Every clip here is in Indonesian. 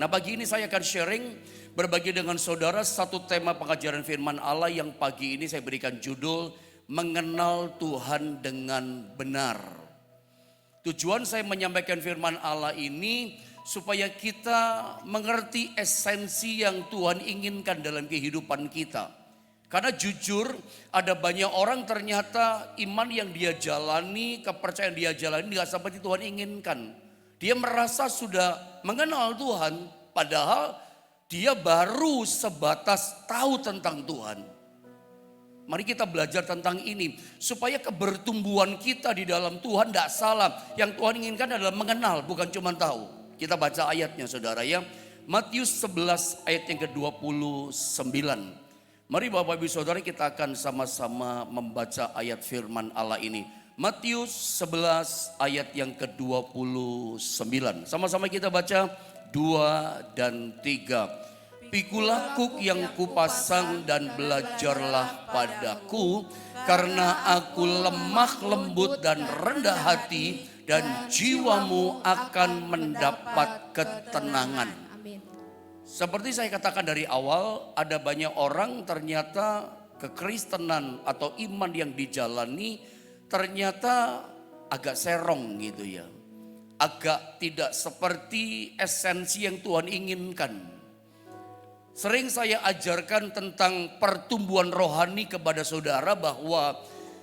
Nah, pagi ini saya akan sharing berbagi dengan saudara satu tema pengajaran firman Allah yang pagi ini saya berikan judul Mengenal Tuhan dengan Benar. Tujuan saya menyampaikan firman Allah ini supaya kita mengerti esensi yang Tuhan inginkan dalam kehidupan kita. Karena jujur ada banyak orang ternyata iman yang dia jalani, kepercayaan dia jalani gak seperti Tuhan inginkan. Dia merasa sudah mengenal Tuhan, padahal dia baru sebatas tahu tentang Tuhan. Mari kita belajar tentang ini, supaya kebertumbuhan kita di dalam Tuhan tidak salah. Yang Tuhan inginkan adalah mengenal, bukan cuma tahu. Kita baca ayatnya saudara ya. Matius 11 ayat yang ke-29. Mari Bapak Ibu Saudara kita akan sama-sama membaca ayat firman Allah ini. Matius 11 ayat yang ke-29. Sama-sama kita baca 2 dan 3. Pikulah kuk yang kupasang dan belajarlah padaku, karena aku lemah lembut dan rendah hati, dan jiwamu akan mendapat ketenangan. Seperti saya katakan dari awal, ada banyak orang ternyata kekristenan atau iman yang dijalani ternyata agak serong gitu ya. Agak tidak seperti esensi yang Tuhan inginkan. Sering saya ajarkan tentang pertumbuhan rohani kepada saudara bahwa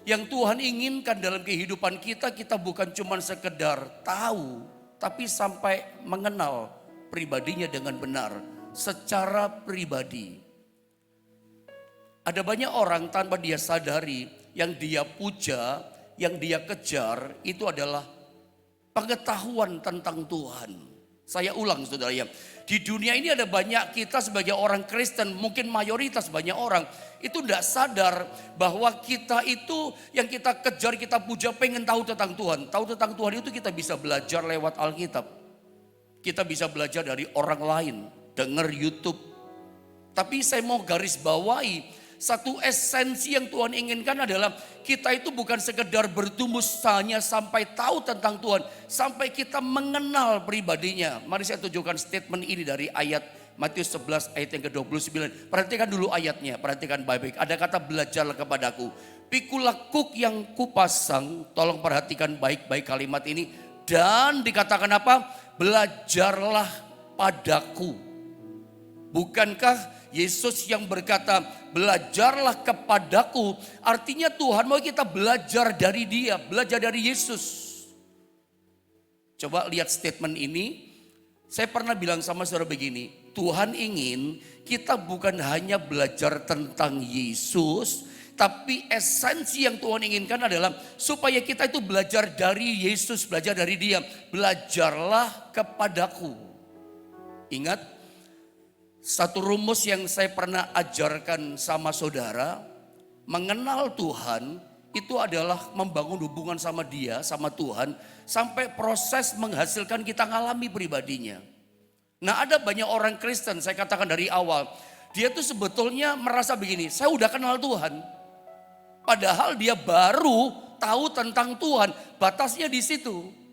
yang Tuhan inginkan dalam kehidupan kita, kita bukan cuma sekedar tahu, tapi sampai mengenal pribadinya dengan benar, secara pribadi. Ada banyak orang tanpa dia sadari, yang dia puja, yang dia kejar itu adalah pengetahuan tentang Tuhan. Saya ulang saudara ya, di dunia ini ada banyak kita sebagai orang Kristen, mungkin mayoritas banyak orang itu tidak sadar bahwa kita itu yang kita kejar, kita puja, pengen tahu tentang Tuhan. Tahu tentang Tuhan itu kita bisa belajar lewat Alkitab. Kita bisa belajar dari orang lain, dengar YouTube. Tapi saya mau garis bawahi, satu esensi yang Tuhan inginkan adalah kita itu bukan sekedar bertumbuh hanya sampai tahu tentang Tuhan, sampai kita mengenal pribadinya. Mari saya tunjukkan statement ini dari ayat Matius 11 ayat yang ke-29. Perhatikan dulu ayatnya, perhatikan baik-baik. Ada kata belajarlah kepadaku. Pikulah kuk yang kupasang, tolong perhatikan baik-baik kalimat ini. Dan dikatakan apa? Belajarlah padaku. Bukankah Yesus yang berkata belajarlah kepadaku, artinya Tuhan mau kita belajar dari dia, belajar dari Yesus. Coba lihat statement ini. Saya pernah bilang sama saudara begini, Tuhan ingin kita bukan hanya belajar tentang Yesus, tapi esensi yang Tuhan inginkan adalah supaya kita itu belajar dari Yesus, belajar dari dia. Belajarlah kepadaku. Ingat, satu rumus yang saya pernah ajarkan sama saudara, mengenal Tuhan itu adalah membangun hubungan sama dia, sama Tuhan, sampai proses menghasilkan kita ngalami pribadinya. Nah, ada banyak orang Kristen, saya katakan dari awal, dia tuh sebetulnya merasa begini, saya udah kenal Tuhan. Padahal dia baru tahu tentang Tuhan, batasnya di situ.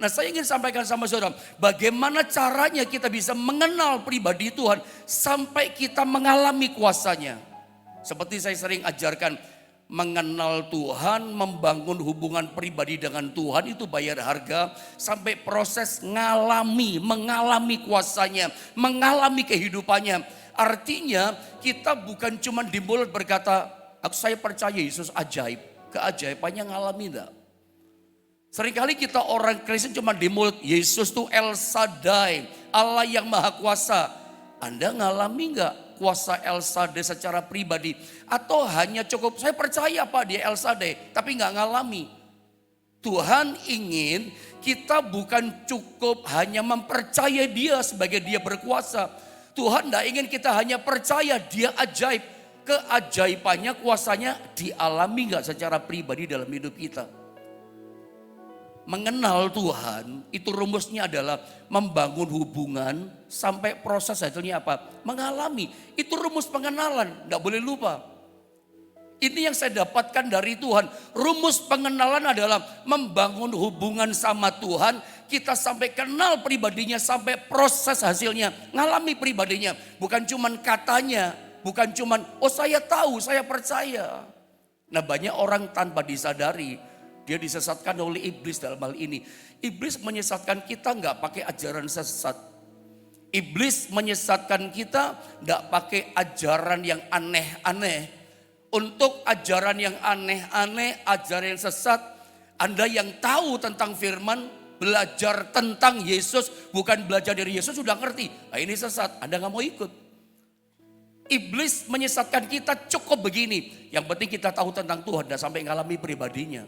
Nah, saya ingin sampaikan sama saudara, bagaimana caranya kita bisa mengenal pribadi Tuhan sampai kita mengalami kuasanya. Seperti saya sering ajarkan, mengenal Tuhan, membangun hubungan pribadi dengan Tuhan itu bayar harga sampai proses mengalami kuasanya, mengalami kehidupannya. Artinya kita bukan cuma di mulut berkata, saya percaya Yesus ajaib, keajaibannya ngalami enggak? Seringkali kita orang Kristen cuma di mulut, Yesus tuh El Shaddai, Allah yang maha kuasa. Anda ngalami enggak kuasa El Shaddai secara pribadi? Atau hanya cukup, saya percaya Pak dia El Shaddai, tapi enggak ngalami. Tuhan ingin kita bukan cukup hanya mempercayai dia sebagai dia berkuasa. Tuhan enggak ingin kita hanya percaya dia ajaib. Keajaibannya, kuasanya dialami enggak secara pribadi dalam hidup kita? Mengenal Tuhan itu rumusnya adalah membangun hubungan sampai proses hasilnya apa? Mengalami. Itu rumus pengenalan, enggak boleh lupa. Ini yang saya dapatkan dari Tuhan. Rumus pengenalan adalah membangun hubungan sama Tuhan. kita sampai kenal pribadinya, sampai proses hasilnya, ngalami pribadinya. Bukan cuman katanya, bukan cuman, oh saya tahu, saya percaya. Nah banyak orang tanpa disadari, dia disesatkan oleh iblis dalam hal ini. Iblis menyesatkan kita nggak pakai ajaran sesat. Iblis menyesatkan kita nggak pakai ajaran yang aneh-aneh. Untuk ajaran yang aneh-aneh, ajaran yang sesat, Anda yang tahu tentang firman, belajar tentang Yesus, bukan belajar dari Yesus sudah ngerti. Nah ini sesat, Anda nggak mau ikut. Iblis menyesatkan kita cukup begini. Yang penting kita tahu tentang Tuhan dan sampai ngalami pribadinya.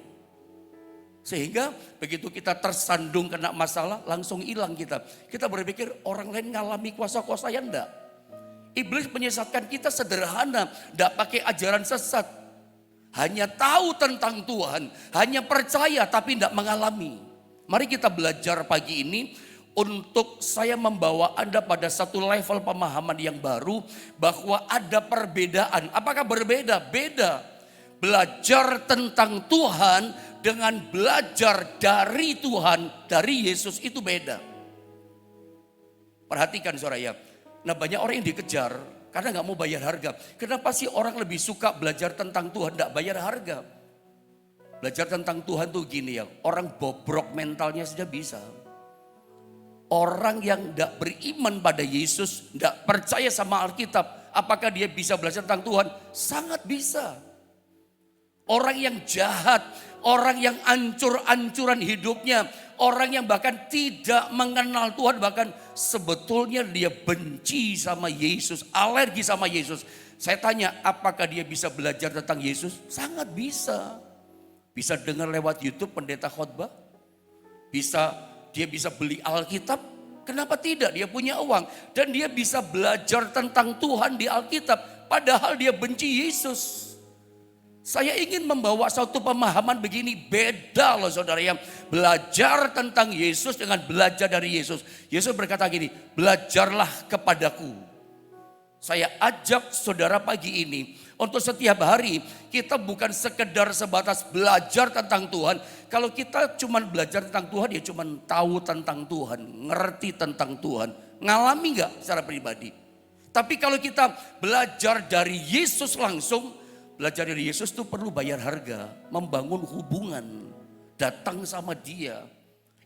Sehingga begitu kita tersandung kena masalah langsung hilang kita. Kita berpikir orang lain ngalami kuasa-kuasa yang enggak. Iblis menyesatkan kita sederhana. Enggak pakai ajaran sesat. Hanya tahu tentang Tuhan. Hanya percaya tapi enggak mengalami. Mari kita belajar pagi ini. Untuk saya membawa Anda pada satu level pemahaman yang baru. Bahwa ada perbedaan. Apakah berbeda? Beda. Belajar tentang Tuhan dengan belajar dari Tuhan, dari Yesus itu beda. Perhatikan saudara ya. Nah banyak orang yang dikejar karena gak mau bayar harga. Kenapa sih orang lebih suka belajar tentang Tuhan gak bayar harga? Belajar tentang Tuhan tuh gini ya. Orang bobrok mentalnya saja bisa. Orang yang gak beriman pada Yesus, gak percaya sama Alkitab. Apakah dia bisa belajar tentang Tuhan? Sangat bisa. Orang yang jahat, orang yang ancur-ancuran hidupnya, orang yang bahkan tidak mengenal Tuhan, bahkan sebetulnya dia benci sama Yesus, alergi sama Yesus. Saya tanya, apakah dia bisa belajar tentang Yesus? Sangat bisa. Bisa dengar lewat YouTube pendeta khotbah. Dia bisa beli Alkitab. Kenapa tidak? Dia punya uang. Dan dia bisa belajar tentang Tuhan di Alkitab. Padahal dia benci Yesus. Saya ingin membawa satu pemahaman begini, beda loh saudara yang belajar tentang Yesus dengan belajar dari Yesus. Yesus berkata gini, belajarlah kepadaku. Saya ajak saudara pagi ini untuk setiap hari kita bukan sekedar sebatas belajar tentang Tuhan. Kalau kita cuma belajar tentang Tuhan ya cuma tahu tentang Tuhan, ngerti tentang Tuhan. Ngalami gak secara pribadi? Tapi kalau kita belajar dari Yesus langsung, belajar dari Yesus itu perlu bayar harga, membangun hubungan, datang sama dia.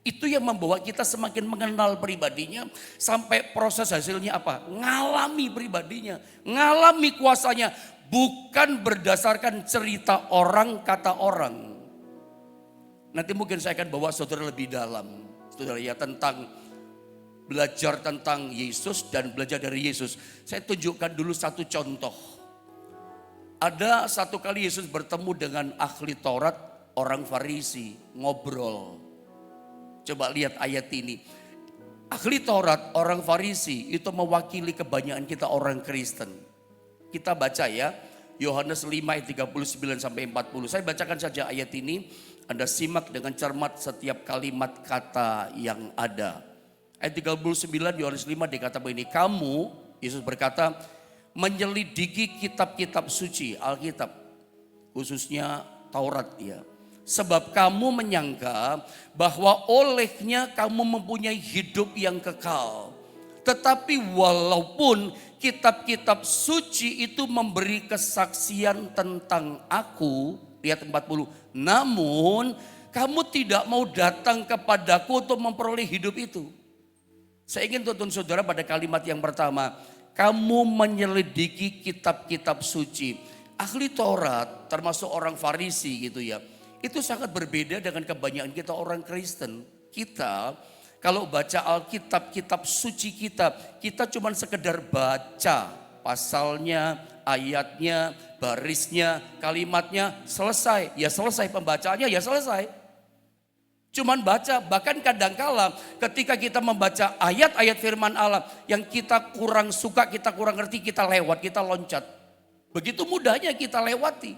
Itu yang membawa kita semakin mengenal pribadinya sampai proses hasilnya apa? Ngalami pribadinya, ngalami kuasanya, bukan berdasarkan cerita orang, kata orang. Nanti mungkin saya akan bawa saudara lebih dalam, saudara ya, tentang belajar tentang Yesus dan belajar dari Yesus. Saya tunjukkan dulu satu contoh. Ada satu kali Yesus bertemu dengan ahli Taurat, orang Farisi, ngobrol. Coba lihat ayat ini. Ahli Taurat, orang Farisi itu mewakili kebanyakan kita orang Kristen. Kita baca ya, Yohanes 5 ayat 39 sampai 40. Saya bacakan saja ayat ini. Anda simak dengan cermat setiap kalimat kata yang ada. Ayat 39 Yohanes 5 dikata begini. Kamu, Yesus berkata, menyelidiki kitab-kitab suci, Alkitab, khususnya Taurat ya. Sebab kamu menyangka bahwa olehnya kamu mempunyai hidup yang kekal. Tetapi walaupun kitab-kitab suci itu memberi kesaksian tentang aku, lihat 40, namun kamu tidak mau datang kepadaku untuk memperoleh hidup itu. Saya ingin tuntun saudara pada kalimat yang pertama. Kamu menyelidiki kitab-kitab suci. Ahli Taurat termasuk orang Farisi gitu ya. Itu sangat berbeda dengan kebanyakan kita orang Kristen. Kita kalau baca Alkitab, kitab suci kita cuma sekedar baca pasalnya, ayatnya, barisnya, kalimatnya, selesai. Ya selesai pembacaannya, ya selesai. Cuman baca, bahkan kadangkala ketika kita membaca ayat-ayat firman Allah yang kita kurang suka, kita kurang ngerti, kita lewat, kita loncat. Begitu mudahnya kita lewati.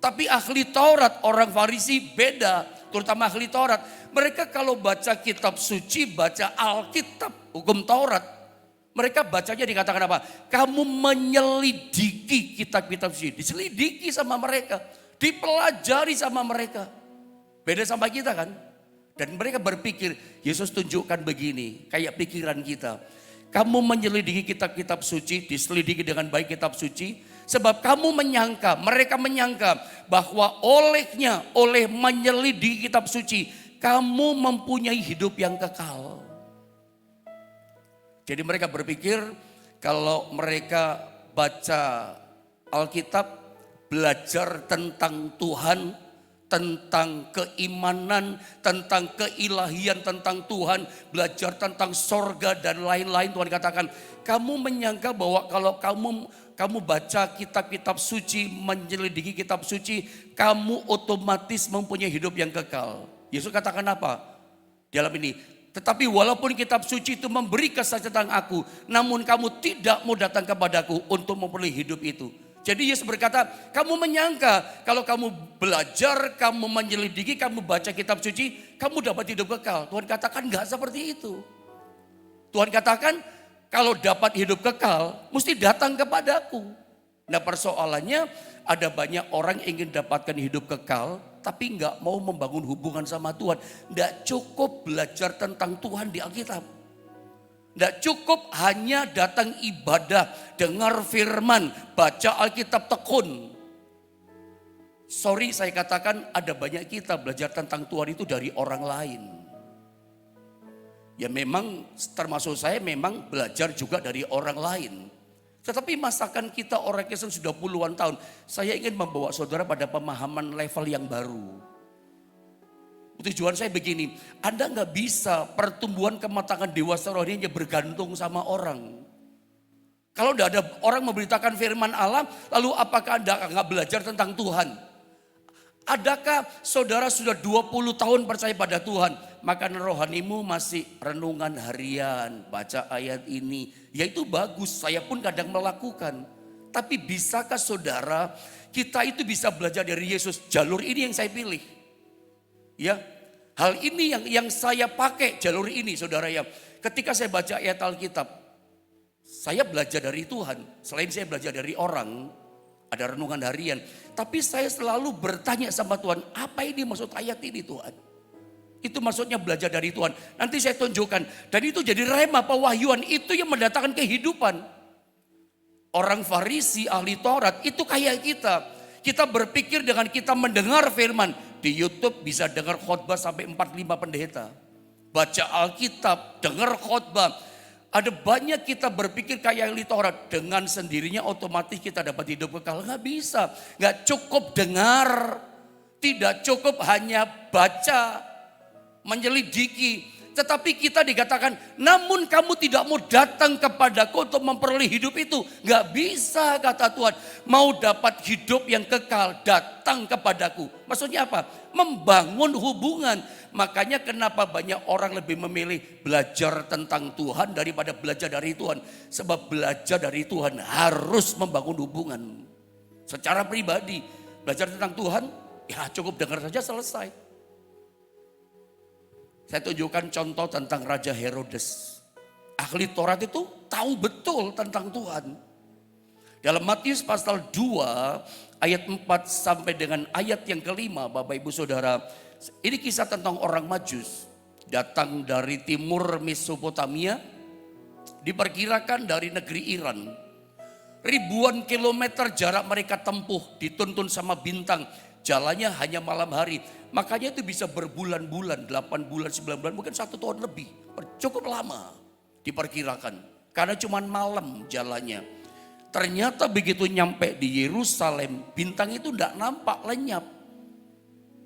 Tapi ahli Taurat, orang Farisi beda, terutama ahli Taurat. Mereka kalau baca kitab suci, baca Alkitab, hukum Taurat. Mereka bacanya dikatakan apa? Kamu menyelidiki kitab-kitab suci. Diselidiki sama mereka, dipelajari sama mereka. Beda sama kita kan? Dan mereka berpikir, Yesus tunjukkan begini, kayak pikiran kita. Kamu menyelidiki kitab-kitab suci, diselidiki dengan baik kitab suci. Sebab kamu menyangka, mereka menyangka bahwa oleh menyelidiki kitab suci, kamu mempunyai hidup yang kekal. Jadi mereka berpikir kalau mereka baca Alkitab, belajar tentang Tuhan, tentang keimanan, tentang keilahian, tentang Tuhan, belajar tentang sorga dan lain-lain. Tuhan katakan, kamu menyangka bahwa kalau kamu baca kitab-kitab suci, menyelidiki kitab suci, kamu otomatis mempunyai hidup yang kekal. Yesus katakan apa? Dalam ini, tetapi walaupun kitab suci itu memberi kesaksian tentang aku, namun kamu tidak mau datang kepadaku untuk memperoleh hidup itu. Jadi Yesus berkata, kamu menyangka kalau kamu belajar, kamu menyelidiki, kamu baca kitab suci, kamu dapat hidup kekal. Tuhan katakan enggak seperti itu. Tuhan katakan kalau dapat hidup kekal, mesti datang kepadaku. Nah persoalannya ada banyak orang yang ingin dapatkan hidup kekal, tapi enggak mau membangun hubungan sama Tuhan. Enggak cukup belajar tentang Tuhan di Alkitab. Tidak cukup hanya datang ibadah, dengar firman, baca Alkitab tekun. Sorry saya katakan ada banyak kita belajar tentang Tuhan itu dari orang lain. Ya memang termasuk saya memang belajar juga dari orang lain. Tetapi masakan kita orang Kristen sudah puluhan tahun. Saya ingin membawa saudara pada pemahaman level yang baru. Tujuan saya begini, Anda nggak bisa pertumbuhan kematangan dewasa rohani hanya bergantung sama orang. Kalau tidak ada orang memberitakan firman Allah, lalu apakah Anda nggak belajar tentang Tuhan? Adakah saudara sudah 20 tahun percaya pada Tuhan, maka rohanimu masih renungan harian, baca ayat ini, ya itu bagus, saya pun kadang melakukan. Tapi bisakah saudara, kita itu bisa belajar dari Yesus, jalur ini yang saya pilih. Ya, hal ini yang saya pakai jalur ini saudara ya. Ketika saya baca ayat Alkitab, saya belajar dari Tuhan. Selain saya belajar dari orang, ada renungan harian. Tapi saya selalu bertanya sama Tuhan, apa ini maksud ayat ini Tuhan? Itu maksudnya belajar dari Tuhan. Nanti saya tunjukkan. Dan itu jadi rema pewahyuan, itu yang mendatangkan kehidupan. Orang Farisi, ahli Taurat, itu kayak kita. Kita berpikir dengan kita mendengar firman. Di YouTube bisa dengar khotbah sampai 45 pendeta. Baca Alkitab, dengar khotbah. Ada banyak kita berpikir kayak ahli Taurat. Dengan sendirinya otomatis kita dapat hidup kekal. Nggak bisa. Nggak cukup dengar. Tidak cukup hanya baca. Menyelidiki. Tetapi kita dikatakan, namun kamu tidak mau datang kepadaku untuk memperoleh hidup itu. Gak bisa kata Tuhan. Mau dapat hidup yang kekal, datang kepadaku. Maksudnya apa? Membangun hubungan. Makanya kenapa banyak orang lebih memilih belajar tentang Tuhan daripada belajar dari Tuhan. Sebab belajar dari Tuhan harus membangun hubungan. Secara pribadi, belajar tentang Tuhan, ya cukup dengar saja selesai. Saya tunjukkan contoh tentang Raja Herodes. Ahli Taurat itu tahu betul tentang Tuhan. Dalam Matius pasal 2 ayat 4 sampai dengan ayat yang kelima, Bapak Ibu Saudara. Ini kisah tentang orang Majus. Datang dari timur Mesopotamia. Diperkirakan dari negeri Iran. Ribuan kilometer jarak mereka tempuh, dituntun sama bintang. Jalannya hanya malam hari. Makanya itu bisa berbulan-bulan, 8 bulan, 9 bulan, mungkin 1 tahun lebih. Cukup lama diperkirakan. Karena cuma malam jalannya. Ternyata begitu nyampe di Yerusalem, bintang itu tidak nampak, lenyap.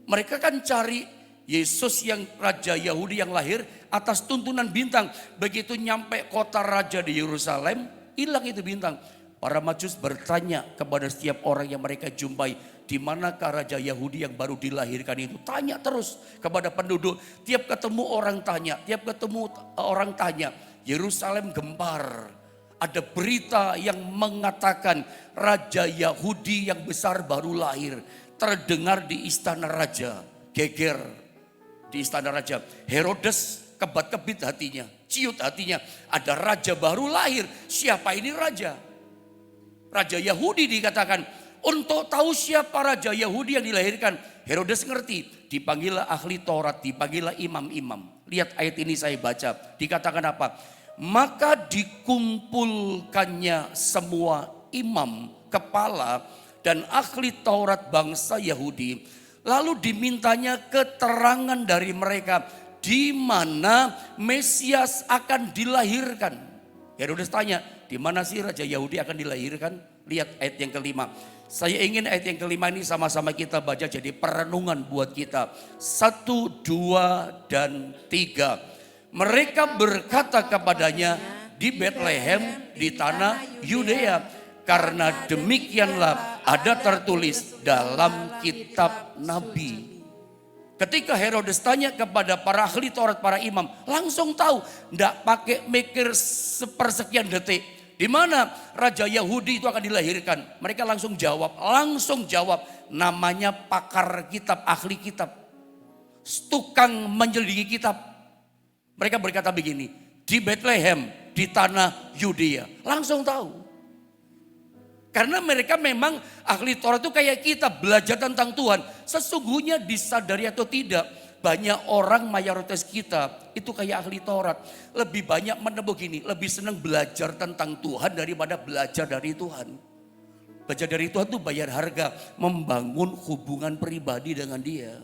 Mereka kan cari Yesus yang Raja Yahudi yang lahir atas tuntunan bintang. Begitu nyampe kota raja di Yerusalem, hilang itu bintang. Para Majus bertanya kepada setiap orang yang mereka jumpai, di manakah Raja Yahudi yang baru dilahirkan itu? Tanya terus kepada penduduk. Tiap ketemu orang tanya, Yerusalem gempar. Ada berita yang mengatakan Raja Yahudi yang besar baru lahir. Terdengar di istana raja, geger di istana raja. Herodes kebat-kebit hatinya, ciut hatinya. Ada raja baru lahir, siapa ini raja? Raja Yahudi dikatakan. Untuk tahu siapa Raja Yahudi yang dilahirkan, Herodes ngerti, dipanggillah ahli Taurat, dipanggillah imam-imam. Lihat ayat ini saya baca, dikatakan apa? Maka dikumpulkannya semua imam, kepala, dan ahli Taurat bangsa Yahudi. Lalu dimintanya keterangan dari mereka, di mana Mesias akan dilahirkan. Herodes tanya, di mana sih Raja Yahudi akan dilahirkan? Lihat ayat yang kelima. Saya ingin ayat yang kelima ini sama-sama kita baca jadi perenungan buat kita. 1, 2, dan 3. Mereka berkata kepadanya, di Bethlehem di tanah Yudea, karena demikianlah ada tertulis dalam kitab Nabi. Ketika Herodes tanya kepada para ahli Taurat, para imam, langsung tahu, enggak pakai mikir sepersekian detik. Di mana Raja Yahudi itu akan dilahirkan? Mereka langsung jawab, namanya pakar kitab, ahli kitab, tukang menyelidiki kitab. Mereka berkata begini, di Bethlehem, di tanah Yudea. Langsung tahu. Karena mereka memang ahli Taurat itu kayak kita, belajar tentang Tuhan. Sesungguhnya disadari atau tidak, banyak orang mayoritas kita itu kayak ahli Taurat. Lebih banyak menemukan gini, lebih senang belajar tentang Tuhan daripada belajar dari Tuhan. Belajar dari Tuhan itu bayar harga, membangun hubungan pribadi dengan Dia.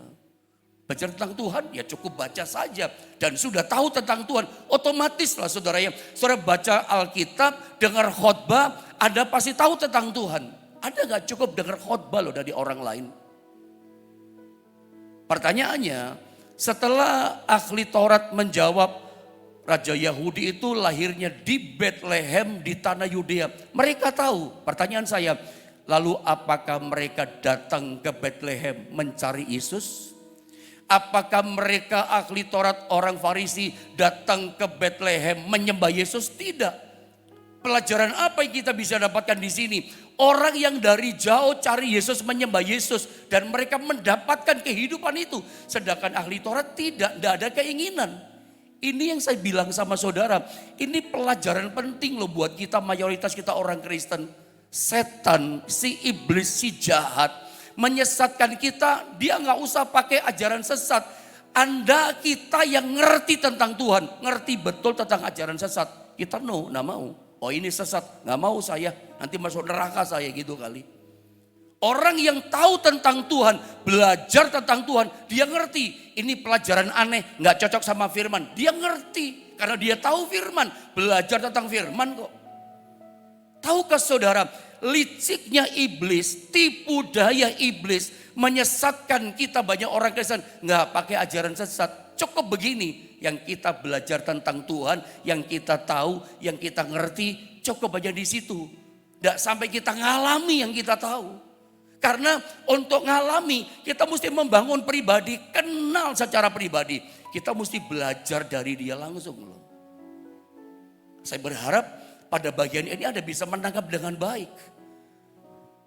Belajar tentang Tuhan ya cukup baca saja dan sudah tahu tentang Tuhan. Otomatis lah saudara baca Alkitab, dengar khotbah, Anda pasti tahu tentang Tuhan. Anda gak cukup dengar khotbah loh dari orang lain. Pertanyaannya, setelah ahli Taurat menjawab Raja Yahudi itu lahirnya di Bethlehem di tanah Yudea. Mereka tahu, pertanyaan saya, lalu apakah mereka datang ke Bethlehem mencari Yesus? Apakah mereka ahli Taurat orang Farisi datang ke Bethlehem menyembah Yesus? Tidak. Pelajaran apa yang kita bisa dapatkan di sini? Orang yang dari jauh cari Yesus, menyembah Yesus, dan mereka mendapatkan kehidupan itu. Sedangkan ahli Taurat tidak ada keinginan. Ini yang saya bilang sama saudara, ini pelajaran penting loh buat kita, mayoritas kita orang Kristen. Setan, si iblis, si jahat menyesatkan kita, dia nggak usah pakai ajaran sesat. Anda kita yang ngerti tentang Tuhan, ngerti betul tentang ajaran sesat. Kita nggak mau. Oh ini sesat, nggak mau saya, nanti masuk neraka saya gitu kali. Orang yang tahu tentang Tuhan, belajar tentang Tuhan, dia ngerti. Ini pelajaran aneh, nggak cocok sama firman. Dia ngerti, karena dia tahu firman, belajar tentang firman kok. Tahukah saudara, liciknya iblis, tipu daya iblis menyesatkan kita banyak orang Kristen nggak pakai ajaran sesat. Cukup begini, yang kita belajar tentang Tuhan, yang kita tahu, yang kita ngerti, cukup aja di situ. Nggak sampai kita ngalami yang kita tahu. Karena untuk ngalami kita mesti membangun pribadi, kenal secara pribadi. Kita mesti belajar dari dia langsung loh. Saya berharap pada bagian ini Anda bisa menangkap dengan baik.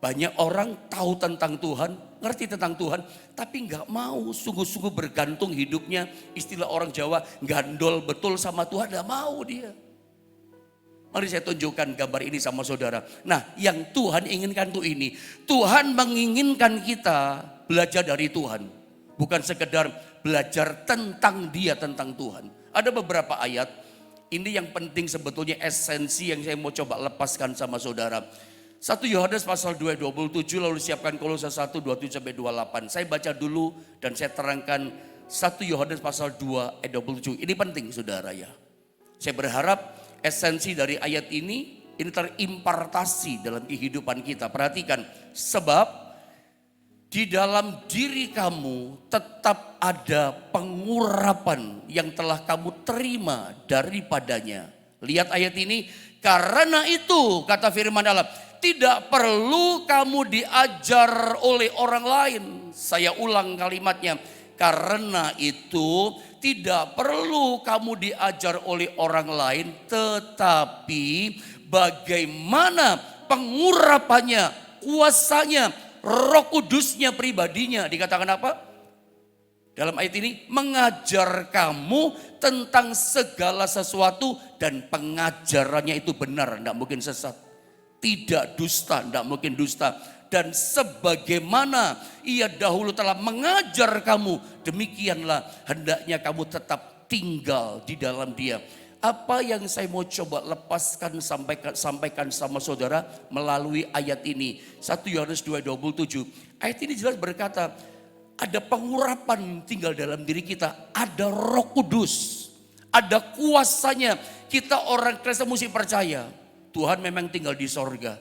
Banyak orang tahu tentang Tuhan, ngerti tentang Tuhan, tapi nggak mau sungguh-sungguh bergantung hidupnya. Istilah orang Jawa, gandol betul sama Tuhan, nggak mau dia. Mari saya tunjukkan gambar ini sama saudara. Nah, yang Tuhan inginkan tuh ini. Tuhan menginginkan kita belajar dari Tuhan. Bukan sekedar belajar tentang dia, tentang Tuhan. Ada beberapa ayat, ini yang penting sebetulnya esensi yang saya mau coba lepaskan sama saudara. 1 Yohanes pasal 2 ayat 27, lalu siapkan Kolose 1 27 sampai 28. Saya baca dulu dan saya terangkan 1 Yohanes pasal 2 ayat 27. Ini penting saudara ya. Saya berharap esensi dari ayat ini terimpartasi dalam kehidupan kita. Perhatikan, sebab di dalam diri kamu tetap ada pengurapan yang telah kamu terima daripadanya. Lihat ayat ini, karena itu kata firman Allah, tidak perlu kamu diajar oleh orang lain. Saya ulang kalimatnya. Karena itu tidak perlu kamu diajar oleh orang lain. Tetapi bagaimana pengurapannya, kuasanya, Roh Kudusnya pribadinya. Dikatakan apa? Dalam ayat ini mengajar kamu tentang segala sesuatu. Dan pengajarannya itu benar, tidak mungkin sesat. Tidak dusta, tidak mungkin dusta. dan sebagaimana ia dahulu telah mengajar kamu, demikianlah hendaknya kamu tetap tinggal di dalam dia. Apa yang saya mau coba lepaskan sampaikan sama saudara melalui ayat ini. 1 Yohanes 2:27. Ayat ini jelas berkata, ada pengurapan tinggal dalam diri kita. Ada Roh Kudus. Ada kuasanya. Kita orang Kristen mesti percaya. Tuhan memang tinggal di sorga.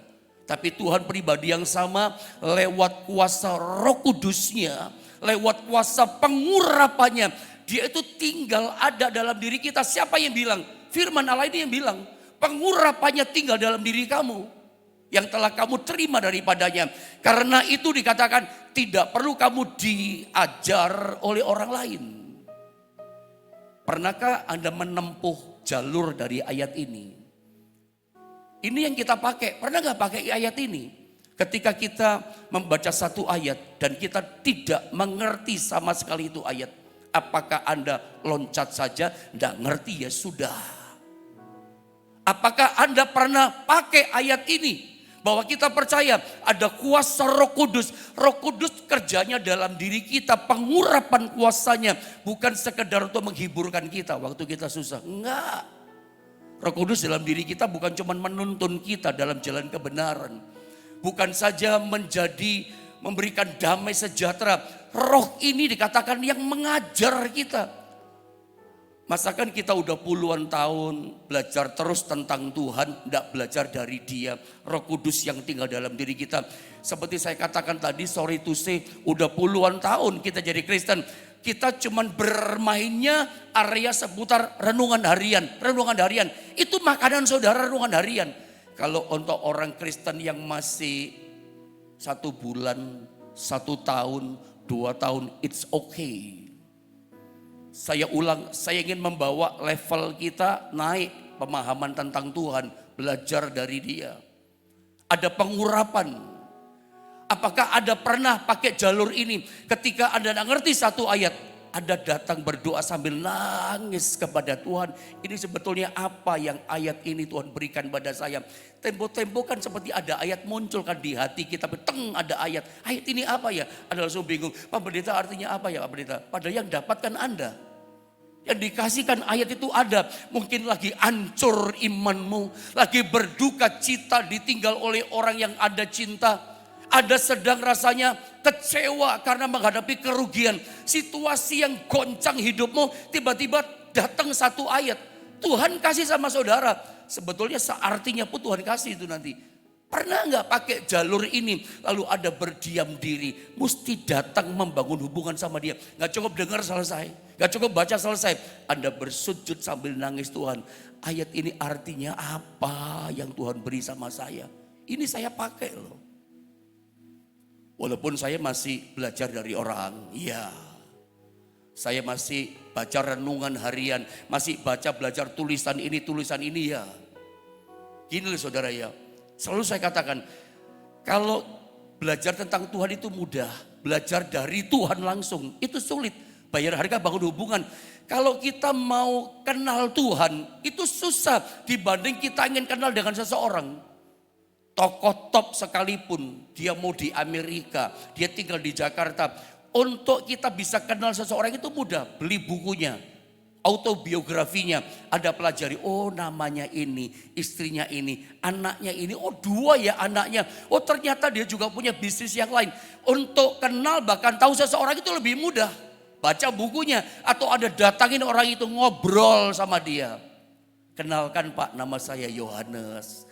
Tapi Tuhan pribadi yang sama lewat kuasa Roh Kudusnya. Lewat kuasa pengurapannya. Dia itu tinggal ada dalam diri kita. Siapa yang bilang? Firman Allah ini yang bilang. Pengurapannya tinggal dalam diri kamu. Yang telah kamu terima daripadanya. Karena itu dikatakan tidak perlu kamu diajar oleh orang lain. Pernahkah Anda menempuh jalur dari ayat ini? Ini yang kita pakai. Pernah gak pakai ayat ini? Ketika kita membaca satu ayat dan kita tidak mengerti sama sekali itu ayat. Apakah Anda loncat saja, tidak ngerti ya sudah. Apakah Anda pernah pakai ayat ini? Bahwa kita percaya ada kuasa Roh Kudus. Roh Kudus kerjanya dalam diri kita, pengurapan kuasanya. Bukan sekedar untuk menghiburkan kita waktu kita susah. Enggak. Roh Kudus dalam diri kita bukan cuma menuntun kita dalam jalan kebenaran. Bukan saja memberikan damai sejahtera. Roh ini dikatakan yang mengajar kita. Masakan kita udah puluhan tahun belajar terus tentang Tuhan, tidak belajar dari Dia. Roh Kudus yang tinggal dalam diri kita. Seperti saya katakan tadi, sorry to say, udah puluhan tahun kita jadi Kristen. Kita cuman bermainnya area seputar renungan harian. Renungan harian, itu makanan saudara renungan harian. Kalau untuk orang Kristen yang masih 1 bulan, 1 tahun, 2 tahun, it's okay. Saya ulang, saya ingin membawa level kita naik pemahaman tentang Tuhan, belajar dari Dia. Ada pengurapan. Apakah Anda pernah pakai jalur ini? Ketika Anda tidak ngerti satu ayat, Anda datang berdoa sambil nangis kepada Tuhan. Ini sebetulnya apa yang ayat ini Tuhan berikan pada saya. Tempo-tempo kan seperti ada ayat muncul kan di hati kita. Ada ayat. Ayat ini apa ya? Anda langsung bingung. Pak Pendeta artinya apa ya Pak Pendeta? Padahal yang dapatkan Anda. Yang dikasihkan ayat itu ada. Mungkin lagi hancur imanmu. Lagi berduka cita ditinggal oleh orang yang Anda cinta. Ada sedang rasanya kecewa karena menghadapi kerugian. Situasi yang goncang hidupmu, tiba-tiba datang satu ayat. Tuhan kasih sama saudara. Sebetulnya seartinya pun Tuhan kasih itu nanti. Pernah nggak pakai jalur ini? Lalu ada berdiam diri. Mesti datang membangun hubungan sama Dia. Nggak cukup dengar selesai. Nggak cukup baca selesai. Anda bersujud sambil nangis, Tuhan. Ayat ini artinya apa yang Tuhan beri sama saya? Ini saya pakai loh. Walaupun saya masih belajar dari orang, ya. Saya masih baca renungan harian, masih belajar tulisan ini, ya. Gini loh saudara ya, selalu saya katakan, kalau belajar tentang Tuhan itu mudah, belajar dari Tuhan langsung, itu sulit. Bayar harga bangun hubungan. Kalau kita mau kenal Tuhan, itu susah dibanding kita ingin kenal dengan seseorang. Tokoh top sekalipun, dia mau di Amerika, dia tinggal di Jakarta. Untuk kita bisa kenal seseorang itu mudah, beli bukunya, autobiografinya, ada pelajari, oh namanya ini, istrinya ini, anaknya ini, oh 2 ya anaknya, oh ternyata dia juga punya bisnis yang lain. Untuk kenal bahkan tahu seseorang itu lebih mudah, baca bukunya atau ada datangin orang itu ngobrol sama dia. Kenalkan Pak, nama saya Yohanes.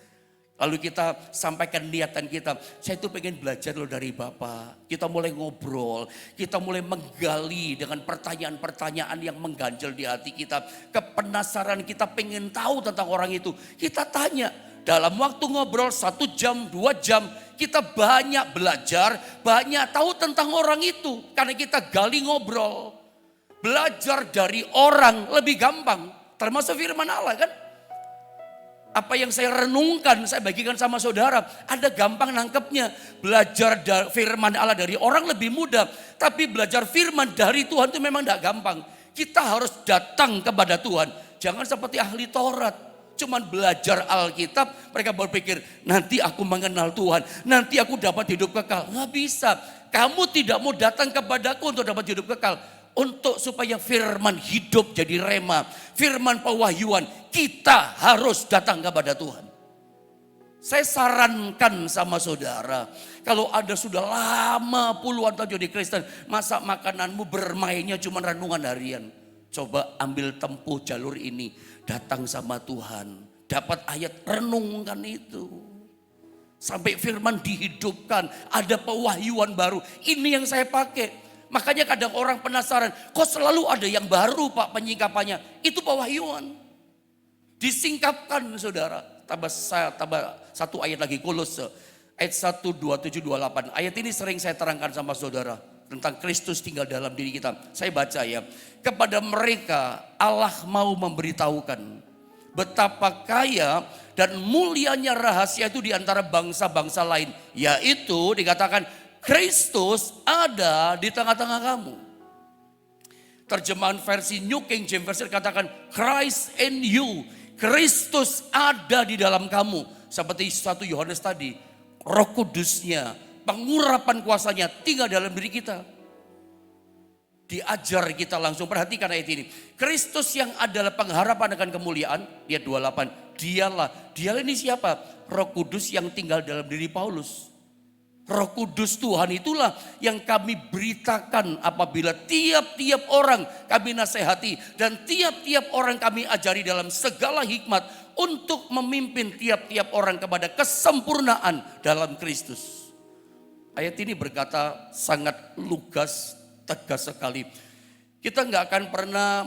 Lalu kita sampaikan niatan kita, saya itu pengen belajar loh dari Bapak. Kita mulai ngobrol, kita mulai menggali dengan pertanyaan-pertanyaan yang mengganjal di hati kita. Kepenasaran kita pengen tahu tentang orang itu. Kita tanya, dalam waktu ngobrol 1 jam, 2 jam, kita banyak belajar, banyak tahu tentang orang itu. Karena kita gali ngobrol. Belajar dari orang lebih gampang, termasuk firman Allah kan. Apa yang saya renungkan, saya bagikan sama saudara. Ada gampang nangkepnya. Belajar firman Allah dari orang lebih mudah. Tapi belajar firman dari Tuhan itu memang tidak gampang. Kita harus datang kepada Tuhan. Jangan seperti ahli Taurat. cuman belajar Alkitab, mereka berpikir nanti aku mengenal Tuhan, nanti aku dapat hidup kekal. Nggak bisa. Kamu tidak mau datang kepadaku untuk dapat hidup kekal. Untuk supaya firman hidup jadi rema, firman pewahyuan, kita harus datang kepada Tuhan. Saya sarankan sama saudara, kalau ada sudah lama puluhan tahun jadi Kristen, masa makananmu bermainnya cuma renungan harian. Coba ambil tempuh jalur ini, datang sama Tuhan, dapat ayat, renungkan itu. Sampai firman dihidupkan, ada pewahyuan baru. Ini yang saya pakai. Makanya kadang orang penasaran, kok selalu ada yang baru Pak penyingkapannya? Itu pewahyuan. Disingkapkan saudara. Tambah satu ayat lagi, Kolose ayat 1, 27, 28. Ayat ini sering saya terangkan sama saudara. Tentang Kristus tinggal dalam diri kita. Saya baca ya. Kepada mereka Allah mau memberitahukan betapa kaya dan mulianya rahasia itu di antara bangsa-bangsa lain. Yaitu dikatakan Kristus ada di tengah-tengah kamu. Terjemahan versi New King James Version katakan Christ in you. Kristus ada di dalam kamu. Seperti 1 Yohanes tadi. Roh Kudusnya, pengurapan kuasanya tinggal dalam diri kita. Diajar kita langsung, perhatikan ayat ini. Kristus yang adalah pengharapan akan kemuliaan. Ayat 28. Dialah ini siapa? Roh Kudus yang tinggal dalam diri Paulus. Roh Kudus Tuhan itulah yang kami beritakan apabila tiap-tiap orang kami nasihati dan tiap-tiap orang kami ajari dalam segala hikmat untuk memimpin tiap-tiap orang kepada kesempurnaan dalam Kristus. Ayat ini berkata sangat lugas, tegas sekali. Kita nggak akan pernah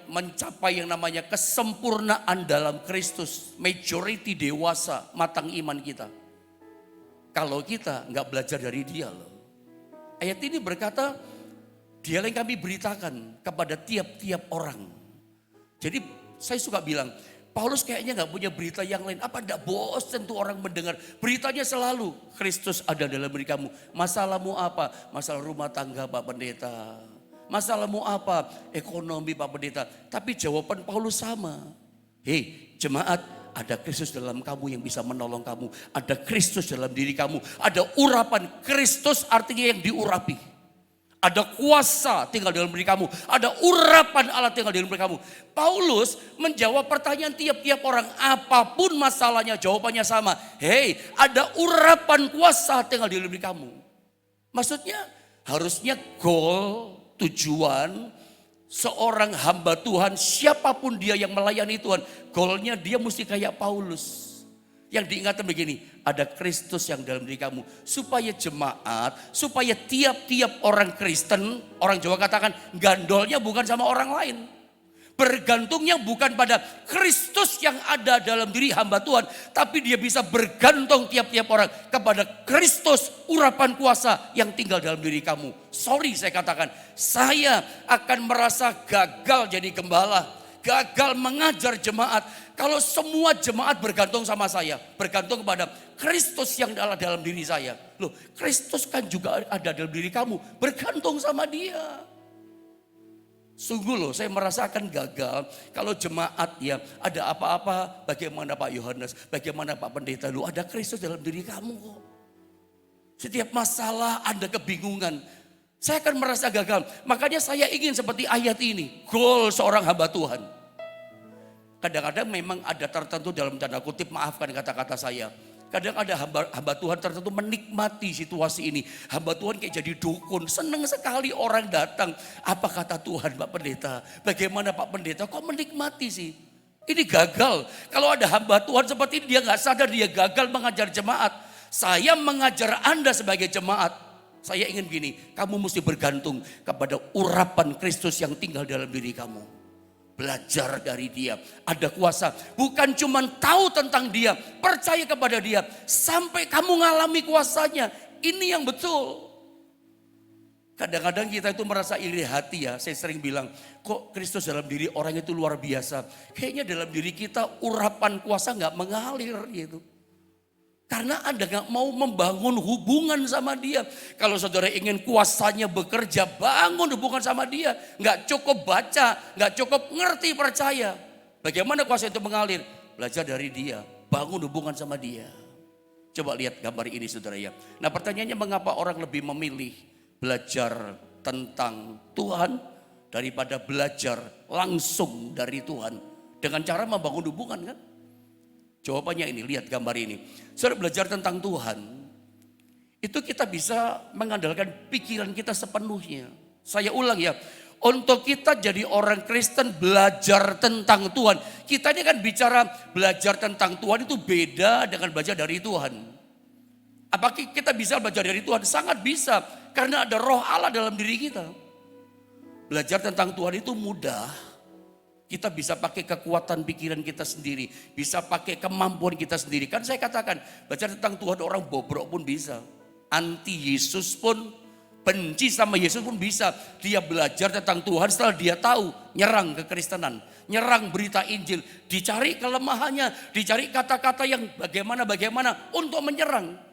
mencapai yang namanya kesempurnaan dalam Kristus. Majority dewasa, matang iman kita. Kalau kita nggak belajar dari dia loh. Ayat ini berkata, dia yang kami beritakan kepada tiap-tiap orang. Jadi saya suka bilang, Paulus kayaknya nggak punya berita yang lain. Apa enggak bosan tuh orang mendengar? Beritanya selalu, Kristus ada dalam diri kamu. Masalahmu apa? Masalah rumah tangga Pak Pendeta. Masalahmu apa? Ekonomi Pak Pendeta. Tapi jawaban Paulus sama. Hei jemaat, ada Kristus dalam kamu yang bisa menolong kamu. Ada Kristus dalam diri kamu. Ada urapan Kristus artinya yang diurapi. Ada kuasa tinggal dalam diri kamu. Ada urapan Allah tinggal dalam diri kamu. Paulus menjawab pertanyaan tiap-tiap orang. Apapun masalahnya jawabannya sama. Hei, ada urapan kuasa tinggal dalam diri kamu. Maksudnya harusnya goal, tujuan seorang hamba Tuhan, siapapun dia yang melayani Tuhan, goalnya dia mesti kayak Paulus. Yang diingatkan begini, ada Kristus yang dalam diri kamu. Supaya jemaat, supaya tiap-tiap orang Kristen, orang Jawa katakan gandolnya bukan sama orang lain. Bergantungnya bukan pada Kristus yang ada dalam diri hamba Tuhan. Tapi dia bisa bergantung tiap-tiap orang kepada Kristus, urapan kuasa yang tinggal dalam diri kamu. Sorry saya katakan, saya akan merasa gagal jadi gembala. Gagal mengajar jemaat. Kalau semua jemaat bergantung sama saya. Bergantung kepada Kristus yang ada dalam diri saya. Loh, Kristus kan juga ada dalam diri kamu. Bergantung sama dia. Sungguh loh, saya merasakan gagal kalau jemaat ya ada apa-apa, bagaimana Pak Yohanes, bagaimana Pak Pendeta, lu ada Kristus dalam diri kamu kok. Setiap masalah ada kebingungan, saya akan merasa gagal. Makanya saya ingin seperti ayat ini, goal seorang hamba Tuhan. Kadang-kadang memang ada tertentu dalam tanda kutip, maafkan kata-kata saya. Kadang ada hamba Tuhan tertentu menikmati situasi ini. Hamba Tuhan kayak jadi dukun. Senang sekali orang datang. Apa kata Tuhan Pak Pendeta? Bagaimana Pak Pendeta? Kok menikmati sih? Ini gagal. Kalau ada hamba Tuhan seperti ini dia gak sadar dia gagal mengajar jemaat. Saya mengajar Anda sebagai jemaat. Saya ingin gini. Kamu mesti bergantung kepada urapan Kristus yang tinggal dalam diri kamu. Belajar dari dia, ada kuasa. Bukan cuma tahu tentang dia, percaya kepada dia. Sampai kamu ngalami kuasanya, ini yang betul. Kadang-kadang kita itu merasa iri hati ya. Saya sering bilang, kok Kristus dalam diri orang itu luar biasa. Kayaknya dalam diri kita urapan kuasa gak mengalir gitu. Karena Anda gak mau membangun hubungan sama dia. Kalau saudara ingin kuasanya bekerja, bangun hubungan sama dia. Gak cukup baca, gak cukup ngerti percaya. Bagaimana kuasa itu mengalir? belajar dari dia, bangun hubungan sama dia. Coba lihat gambar ini saudara ya. Nah pertanyaannya, mengapa orang lebih memilih belajar tentang Tuhan daripada belajar langsung dari Tuhan dengan cara membangun hubungan kan? Jawabannya ini, lihat gambar ini. Saudara, belajar tentang Tuhan, itu kita bisa mengandalkan pikiran kita sepenuhnya. Saya ulang ya, untuk kita jadi orang Kristen belajar tentang Tuhan. Kita ini kan bicara belajar tentang Tuhan itu beda dengan belajar dari Tuhan. Apakah kita bisa belajar dari Tuhan? Sangat bisa, karena ada roh Allah dalam diri kita. Belajar tentang Tuhan itu mudah. Kita bisa pakai kekuatan pikiran kita sendiri. Bisa pakai kemampuan kita sendiri. Kan saya katakan, belajar tentang Tuhan orang bobrok pun bisa. Anti Yesus pun, benci sama Yesus pun bisa. Dia belajar tentang Tuhan setelah dia tahu. Nyerang kekristenan, nyerang berita Injil. Dicari kelemahannya, dicari kata-kata yang bagaimana untuk menyerang.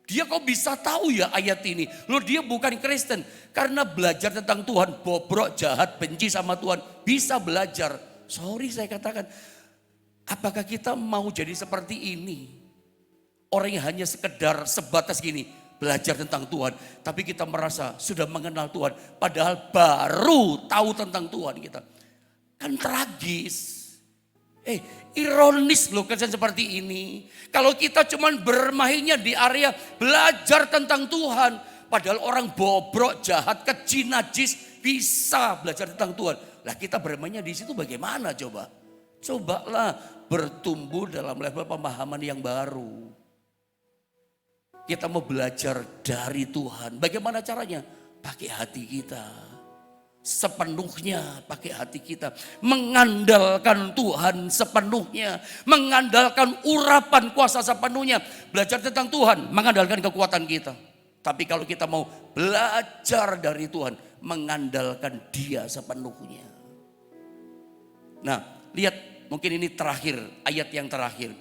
Dia kok bisa tahu ya ayat ini? Loh, dia bukan Kristen. Karena belajar tentang Tuhan, bobrok, jahat, benci sama Tuhan. Bisa belajar. Sorry saya katakan, apakah kita mau jadi seperti ini? Orang yang hanya sekedar sebatas gini, belajar tentang Tuhan. Tapi kita merasa sudah mengenal Tuhan. Padahal baru tahu tentang Tuhan kita. Kan tragis. Ironis loh kesan seperti ini. Kalau kita cuman bermainnya di area belajar tentang Tuhan. Padahal orang bobrok, jahat, keji, najis bisa belajar tentang Tuhan. Lah kita bermainnya di situ bagaimana coba? Cobalah bertumbuh dalam level pemahaman yang baru. Kita mau belajar dari Tuhan. Bagaimana caranya? Pakai hati kita. Sepenuhnya pakai hati kita, mengandalkan Tuhan sepenuhnya, mengandalkan urapan kuasa sepenuhnya. Belajar tentang Tuhan, mengandalkan kekuatan kita. Tapi kalau kita mau belajar dari Tuhan, mengandalkan Dia sepenuhnya. Nah, lihat mungkin ini terakhir, ayat yang terakhir.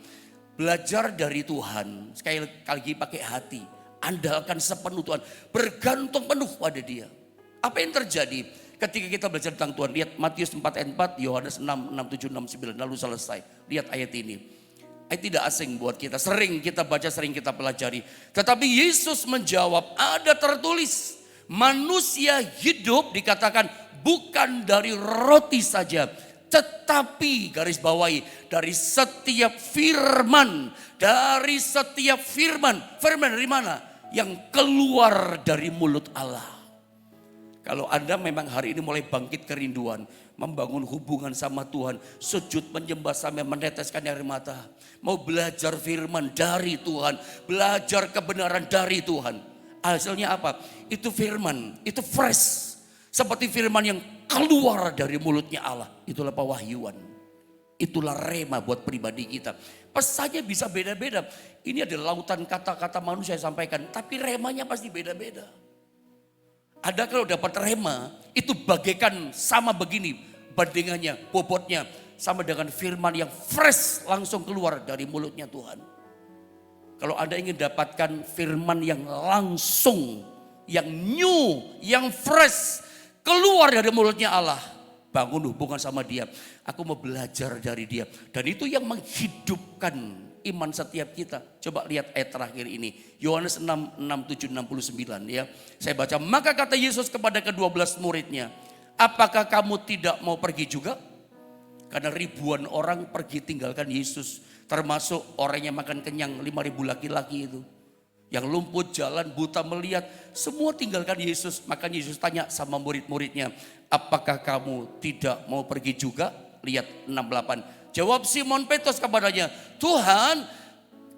Belajar dari Tuhan, sekali lagi pakai hati, andalkan sepenuh Tuhan, bergantung penuh pada Dia. Apa yang terjadi? Ketika kita belajar tentang Tuhan, lihat Matius 4 ayat 4, Yohanes 6, 6, 7, 6, 9, lalu selesai. Lihat ayat ini. Ayat tidak asing buat kita, sering kita baca, sering kita pelajari. Tetapi Yesus menjawab, ada tertulis, manusia hidup dikatakan bukan dari roti saja, tetapi garis bawahi dari setiap firman. Dari setiap firman. Firman dari mana? Yang keluar dari mulut Allah. Kalau Anda memang hari ini mulai bangkit kerinduan, membangun hubungan sama Tuhan, sujud menyembah sampai meneteskan air mata, mau belajar firman dari Tuhan, belajar kebenaran dari Tuhan. Hasilnya apa? Itu firman, itu fresh. Seperti firman yang keluar dari mulutnya Allah. Itulah pewahyuan. Itulah rema buat pribadi kita. Pesannya bisa beda-beda. Ini ada lautan kata-kata manusia saya sampaikan, tapi remanya pasti beda-beda. Ada kalau dapat rema, itu bagaikan sama begini bandingannya, bobotnya. Sama dengan firman yang fresh langsung keluar dari mulutnya Tuhan. Kalau Anda ingin dapatkan firman yang langsung, yang new, yang fresh, keluar dari mulutnya Allah. Bangun hubungan sama Dia. Aku mau belajar dari Dia. Dan itu yang menghidupkan iman setiap kita. Coba lihat ayat terakhir ini. Yohanes 6, 6, 7, 69 ya. Saya baca, maka kata Yesus kepada ke-12 muridnya, apakah kamu tidak mau pergi juga? Karena ribuan orang pergi tinggalkan Yesus. Termasuk orang yang makan kenyang 5.000 laki-laki itu. Yang lumpuh jalan, buta melihat, semua tinggalkan Yesus. Makanya Yesus tanya sama murid-muridnya, apakah kamu tidak mau pergi juga? Lihat 68. Jawab Simon Petrus kepadanya, Tuhan,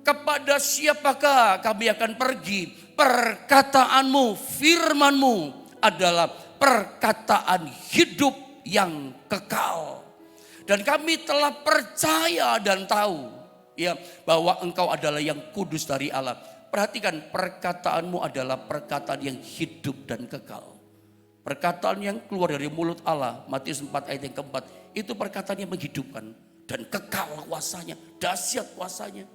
kepada siapakah kami akan pergi? Perkataanmu, firmanmu adalah perkataan hidup yang kekal. Dan kami telah percaya dan tahu ya bahwa engkau adalah yang kudus dari Allah. Perhatikan, perkataanmu adalah perkataan yang hidup dan kekal. Perkataan yang keluar dari mulut Allah, Matius 4 ayat yang keempat, itu perkataan yang menghidupkan. Dan kekal kuasanya, dahsyat kuasanya.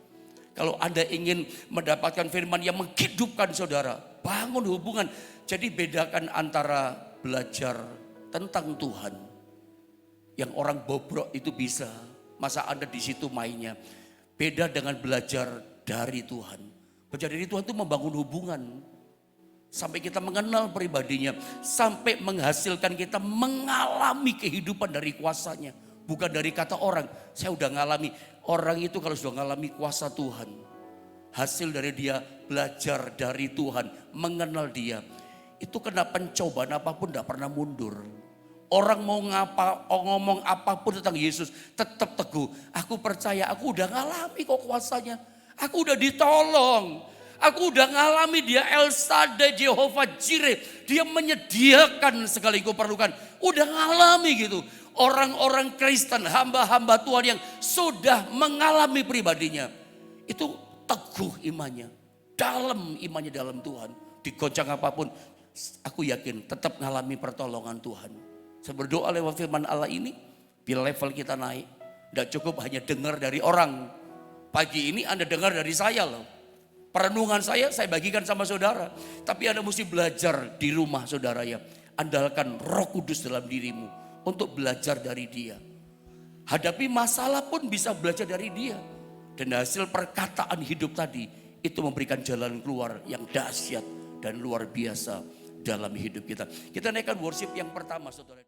Kalau Anda ingin mendapatkan firman yang menghidupkan saudara, bangun hubungan. Jadi bedakan antara belajar tentang Tuhan. Yang orang bobrok itu bisa. Masa Anda di situ mainnya? Beda dengan belajar dari Tuhan. Belajar dari Tuhan itu membangun hubungan. Sampai kita mengenal pribadinya. Sampai menghasilkan kita mengalami kehidupan dari kuasanya. Bukan dari kata orang. Saya udah ngalami. Orang itu kalau sudah ngalami kuasa Tuhan. Hasil dari dia belajar dari Tuhan. Mengenal dia. Itu kena pencobaan apapun tidak pernah mundur. Orang mau ngomong apapun tentang Yesus tetap teguh. Aku percaya, aku udah ngalami kok kuasanya. Aku udah ditolong. Aku udah ngalami dia El Shaddai, Jehovah Jireh. Dia menyediakan segala yang kuperlukan. Udah ngalami gitu. Orang-orang Kristen, hamba-hamba Tuhan yang sudah mengalami pribadinya. Itu teguh imannya. Dalam imannya dalam Tuhan. Digoncang apapun, aku yakin tetap ngalami pertolongan Tuhan. Saya berdoa lewat firman Allah ini, biar level kita naik. Tidak cukup hanya dengar dari orang. Pagi ini Anda dengar dari saya loh. Perenungan saya bagikan sama saudara. Tapi Anda mesti belajar di rumah saudara ya. Andalkan Roh Kudus dalam dirimu untuk belajar dari dia. Hadapi masalah pun bisa belajar dari dia. Dan hasil perkataan hidup tadi, itu memberikan jalan keluar yang dahsyat dan luar biasa dalam hidup kita. Kita naikkan worship yang pertama saudara.